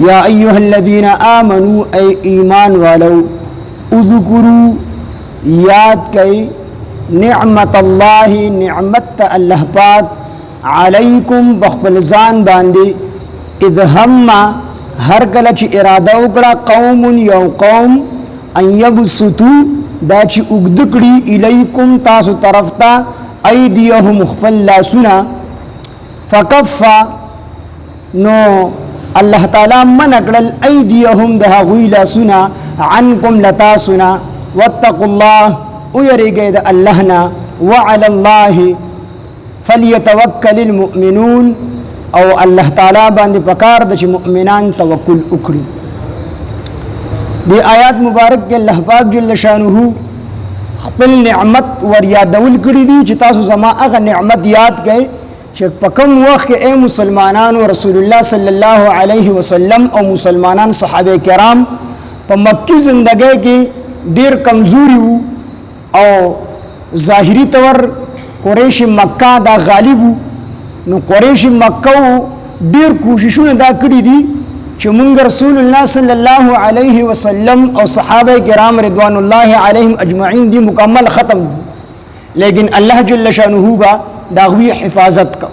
یا ایها الذین آمنوا ای ایمان والو اذکروا یاد کئی نعمت اللہ نعمت اللہ پاک علیکم بخبل زان باندے اذ ہم ہر کله چې اراده وکړه قوم یو قوم ان یبسطو دا چې اوږد کړي الیکم تاسو طرف ته ایدیهم خپل لاسونه فکف نو الله تعالی منع کړل ایدیهم د هغوی لاسونه عنکم لتاسونه واتقوا الله ويرګي د الله نه وعلى الله فليتوكل المؤمنون او الله تعالی باندې پکار د چې مؤمنان توکل وکړي. دی آیات مبارک کې الله پاک جل شانه خپل نعمت ور یادول کړي دي چې تاسو زما هغه نعمت یاد کړئ چې په کوم وخت کې اے مسلمانانو رسول الله صلی الله علیه وسلم او مسلمانان صحابه کرام په مکی ژوندۍ کې ډیر کمزوري وو او ظاهری طور قریش مکه دا غالب وو. نو قریش مکه ډیر کوششونه دا کړی دي چې مونږ رسول الله صلی الله علیه وسلم او صحابه کرام رضوان الله علیهم اجمعین دی مکمل ختم دي. لیکن الله جل شانه با داوی حفاظت کا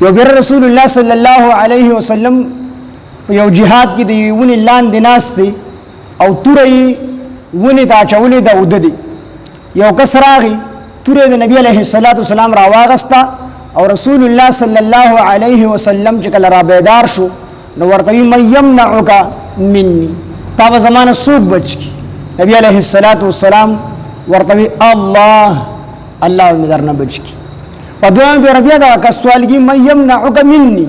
یو بیر رسول الله صلی الله علیه وسلم یو جهاد کې دی ونی لاندې ناس دی او تورې ونی دا چولې دا وددي یو کسراغي تورې د نبی علیه الصلاۃ والسلام را واغستا او رسول الله صلی الله علیه وسلم چې کله را بیدار شو نو ورته مې یمنعک مني تا به زمانه سوق بچ کی نبی علیه الصلاۃ والسلام ورته الله الله مې درنه بچ کی په دویم به ربیا دا کا سوال کی مې یمنعک مني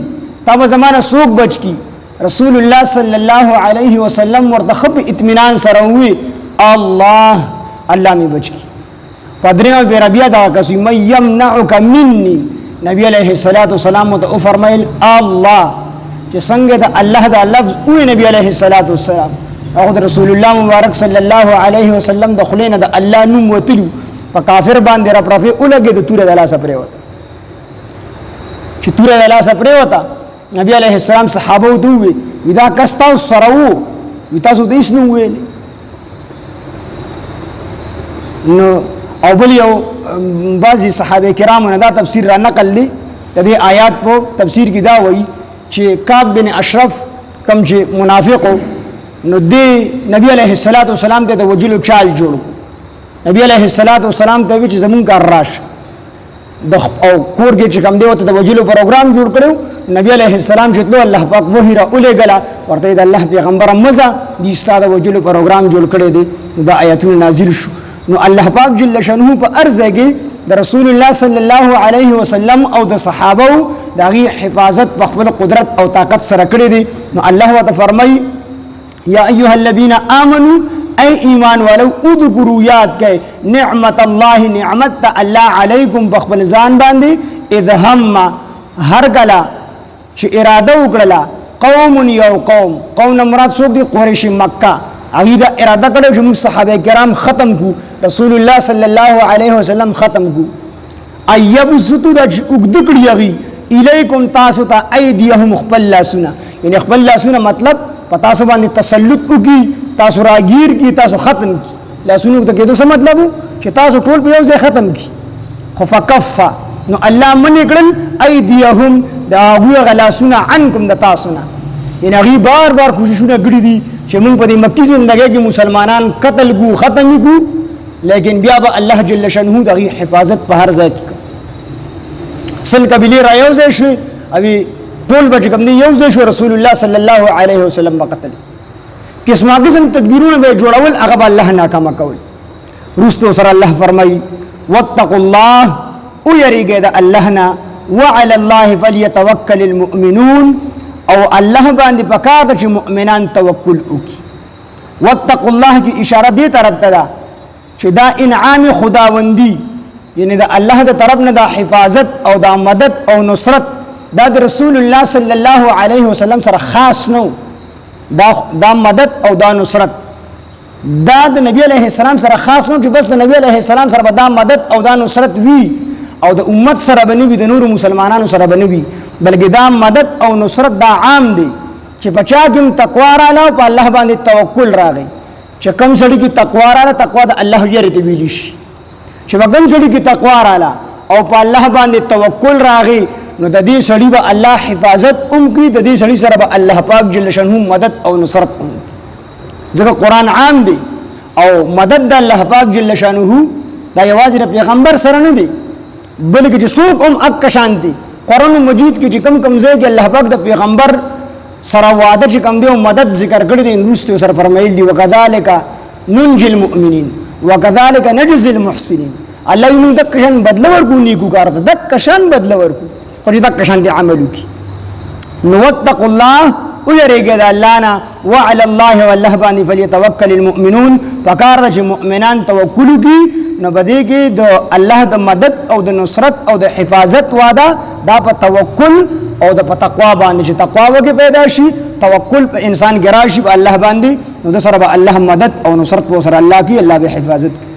تا به زمانه سوق بچ کی رسول الله صلی الله علیه وسلم ورته خپ اطمینان سره وی الله الله مې بچ کی پدریو بے ربیہ دا کسی من یمنعک منی نبی علیہ الصلوۃ والسلام ته فرمایل الله چې څنګه دا الله دا لفظ او نبی علیہ الصلوۃ والسلام او رسول الله مبارک صلی الله علیه وسلم د خلینه د الله نوم وتلو په کافر باندې را پرفه اولګه د توره د الله سپره وته چې توره د الله سپره وته نبی علیہ السلام صحابه دوی ودا کستا سرو وتا سو دیش نو ویل نو او بل یو بعضی صحابه کرامو نه دا تفسیر را نقل دي د دې آیات په تفسیر کې دا وایي چې کعب بن اشرف کم چې منافقو نو دی نبی علیه الصلاۃ والسلام ته د وجلو چال جوړ نبی علیه الصلاۃ والسلام ته وی چې زمون کار راش د او کور کې چې کم دی وته د وجلو پروګرام جوړ کړو نبی علیه السلام چې له الله پاک وحی را اولې غلا ورته د الله پیغمبر مزه دي ستاسو وجلو پروګرام جوړ کړی دی دا آیاتونه نازل شو. نو الله پاک جل شانه په ارزه کې د رسول الله صلی الله علیه وسلم او د صحابه دغه حفاظت په خپل قدرت او طاقت سره کړی دي. نو الله وت فرمای یا ایها الذین آمنوا ای ایمان والو اذکروا یاد کئ نعمت الله نعمت الله علیکم بخبل ځان باندې اذ هم هر کلا چې اراده وکړه قوم یو قوم مراد څوک دی قریش مکه اغه دا اراده کړو چې موږ صحابه کرام ختم کو رسول الله صلی الله علیه وسلم ختم کو ایبسطو دا وګد کړی اغه الیکم تاسو ته ایدیهم خپل لاسونه یعنی خپل لاسونه مطلب پتا سو باندې تسلط وکي تاسو راگیر کی تاسو ختم کی لاسونه ته کېدو څه مطلب چې تاسو ټول په یو ځای ختم کی خو فکف نو الله من کړل ایدیهم دا هغه غلاسونه عنکم د تاسو نه یعنی هغه بار کوششونه کړی دي چې موږ په دې مکی ژوندۍ کې مسلمانان قتل کو ختم کو لیکن بیا به الله جل شانه دغه حفاظت په هر ځای کې سل قبیله را یو ځای شو او ټول بچ کوم دی یو ځای شو رسول الله صلی الله علیه وسلم قتل قسمه قسم تدبیرونه به جوړول هغه الله ناکامه کول رستو سره الله فرمای واتقوا الله او یریګه د الله نه وعلى الله فليتوكل المؤمنون او الله باندې پکار چې مؤمنان توکل وکي واتقوا الله کی اشاره دې طرف ته ده چې دا انعام خداوندی یعنی دا الله د طرف نه دا حفاظت او دا مدد او نصرت دا د رسول الله صلی الله علیه وسلم سره خاص نو دا مدد او دا نصرت دا د نبی علیه السلام سره خاص نو چې بس د نبی علیه السلام سره دا مدد او دا نصرت وی او د امت سره بنوي د نور مسلمانانو سره بنوي بلکې دا مدد او نصرت دا عام دی چې بچا کوم تقوا رااله په الله باندې توکل راغی چې کوم سړي کې تقوا رااله تقوا د الله یې ته ویل شي چې کوم سړي کې تقوا رااله او په الله باندې توکل راغی نو د دې سړي به الله حفاظت کوي د دې سړي سره به الله پاک جل شانه مدد او نصرت کوي ځکه قران عام دی او مدد د الله پاک جل شانه دا یوازې د پیغمبر سره نه دی بلکې چې څوک هم اک شانتي قران مجید کې چې کوم کوم ځای کې الله پاک د پیغمبر سره وعده چې کوم دی او مدد ذکر کړی دی نو سره فرمایل دی وکذالک ننجي المؤمنین وکذالک نجزي المحسنین الله یې موږ د کشن بدل ورکو نیکو کار ته د کشن بدل ورکو خو دې د کشن دی عمل وکي نو واتقوا الله ويرجى الله نا وعلى الله والله باندې فليتوكل المؤمنون فکار د مؤمنان توکل کی نو بده کې د الله د مدد او د نصرت او د حفاظت وعده دا په توکل او د تقوا باندې چې تقوا وکي پیدا شي توکل په انسان ګراشي په الله باندې نو د سره به الله مدد او نصرت و سره الله کی الله به حفاظت کی